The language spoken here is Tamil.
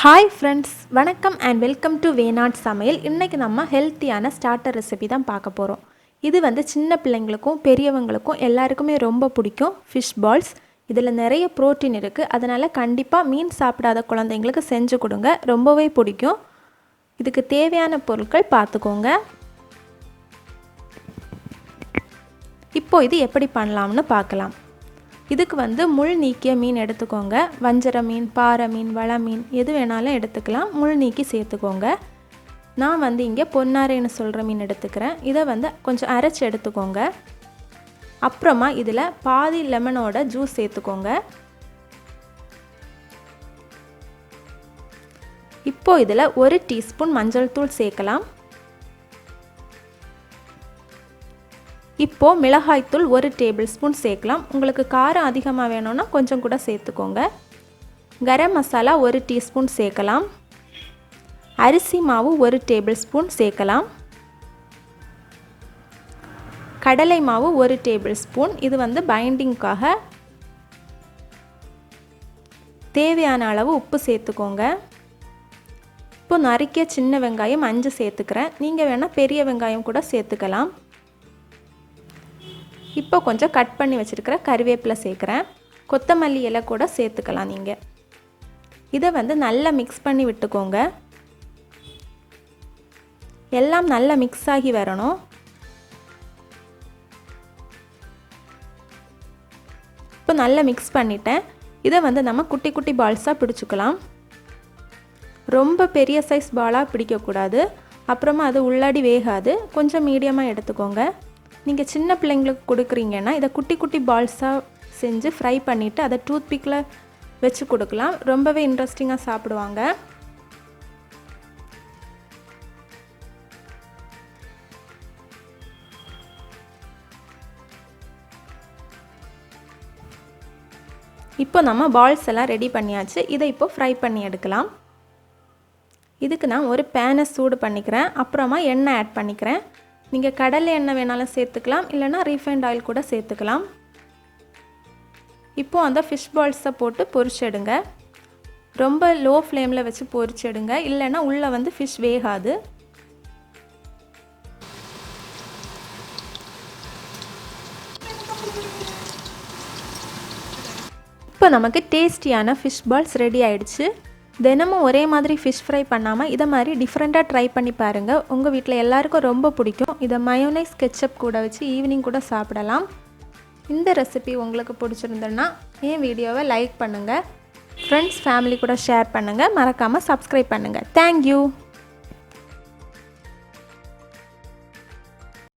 ஹாய் ஃப்ரெண்ட்ஸ், வணக்கம் அண்ட் வெல்கம் டு வேனாட் சமையல். இன்றைக்கி நம்ம ஹெல்த்தியான ஸ்டார்டர் ரெசிபி தான் பார்க்க போகிறோம். இது சின்ன பிள்ளைங்களுக்கும் பெரியவங்களுக்கும் எல்லாருக்குமே ரொம்ப பிடிக்கும். ஃபிஷ் பால்ஸ் இதில் நிறைய ப்ரோட்டீன் இருக்குது. அதனால் கண்டிப்பாக மீன் சாப்பிடாத குழந்தைங்களுக்கு செஞ்சு கொடுங்க, ரொம்பவே பிடிக்கும். இதுக்கு தேவையான பொருட்கள் பார்த்துக்கோங்க. இப்போது இது எப்படி பண்ணலாம்னு பார்க்கலாம். இதுக்கு முள் நீக்கிய மீன் எடுத்துக்கோங்க. வஞ்சர மீன், பாறை மீன், வள மீன் எது வேணாலும் எடுத்துக்கலாம். முள் நீக்கி சேர்த்துக்கோங்க. நான் இங்கே பொன்னாரைன்னு சொல்கிற மீன் எடுத்துக்கிறேன். இதை கொஞ்சம் அரைச்சி எடுத்துக்கோங்க. அப்புறமா இதில் பாதி லெமனோட ஜூஸ் சேர்த்துக்கோங்க. இப்போது இதில் 1 டீஸ்பூன் மஞ்சள் தூள் சேர்க்கலாம். இப்போது மிளகாய்த்தூள் 1 டேபிள் ஸ்பூன் சேர்க்கலாம். உங்களுக்கு காரம் அதிகமாக வேணும்னா கொஞ்சம் கூட சேர்த்துக்கோங்க. கரம் மசாலா 1 டீஸ்பூன் சேர்க்கலாம். அரிசி மாவு 1 டேபிள் ஸ்பூன் சேர்க்கலாம். கடலை மாவு 1 டேபிள் ஸ்பூன். இது பைண்டிங்காக. தேவையான அளவு உப்பு சேர்த்துக்கோங்க. இப்போ நறுக்கிய சின்ன வெங்காயம் 5 சேர்த்துக்கிறேன். நீங்கள் வேணால் பெரிய வெங்காயம் கூட சேர்த்துக்கலாம். இப்போ கொஞ்சம் கட் பண்ணி வச்சுருக்கிற கறிவேப்பிலை சேர்க்குறேன். கொத்தமல்லி இலை கூட சேர்த்துக்கலாம். நீங்கள் இதை நல்லா மிக்ஸ் பண்ணி விட்டுக்கோங்க. எல்லாம் நல்லா மிக்ஸ் ஆகி வரணும். இப்போ நல்லா மிக்ஸ் பண்ணிட்டேன். இதை நம்ம குட்டி குட்டி பால்ஸாக பிடிச்சிக்கலாம். ரொம்ப பெரிய சைஸ் பாலாக பிடிக்கக்கூடாது, அப்புறமா அது உள்ளாடி வேகாது. கொஞ்சம் மீடியமாக எடுத்துக்கோங்க. நீங்கள் சின்ன பிள்ளைங்களுக்கு கொடுக்குறீங்கன்னா இதை குட்டி குட்டி பால்ஸாக செஞ்சு ஃப்ரை பண்ணிவிட்டு அதை டூத் பிக்கில் வச்சு கொடுக்கலாம். ரொம்பவே இன்ட்ரெஸ்டிங்காக சாப்பிடுவாங்க. இப்போ நம்ம பால்ஸ் எல்லாம் ரெடி பண்ணியாச்சு. இதை இப்போ ஃப்ரை பண்ணி எடுக்கலாம். இதுக்கு நான் ஒரு பேனை சூடு பண்ணிக்கிறேன். அப்புறமா எண்ணெய் ஆட் பண்ணிக்கிறேன். நீங்கள் கடலை எண்ணெய் வேணாலும் சேர்த்துக்கலாம், இல்லைனா ரீஃபைண்ட் ஆயில் கூட சேர்த்துக்கலாம். இப்போது அந்த ஃபிஷ் பால்ஸை போட்டு பொரிச்செடுங்க. ரொம்ப லோ ஃப்ளேமில் வச்சு பொரிச்செடுங்க, இல்லைனா உள்ளே ஃபிஷ் வேகாது. இப்போ நமக்கு டேஸ்டியான ஃபிஷ் பால்ஸ் ரெடி ஆகிடுச்சு. தினமும் ஒரே மாதிரி ஃபிஷ் ஃப்ரை பண்ணாமல் இதை மாதிரி டிஃப்ரெண்ட்டாக ட்ரை பண்ணி பாருங்கள். உங்கள் வீட்டில் எல்லாருக்கும் ரொம்ப பிடிக்கும். இதை மயோனைஸ் கெச்சப் கூட வச்சு ஈவினிங் கூட சாப்பிடலாம். இந்த ரெசிபி உங்களுக்கு பிடிச்சிருந்ததுன்னா என் வீடியோவை லைக் பண்ணுங்கள், ஃப்ரெண்ட்ஸ் ஃபேமிலி கூட ஷேர் பண்ணுங்கள், மறக்காமல் சப்ஸ்கிரைப் பண்ணுங்கள். தேங்க்யூ.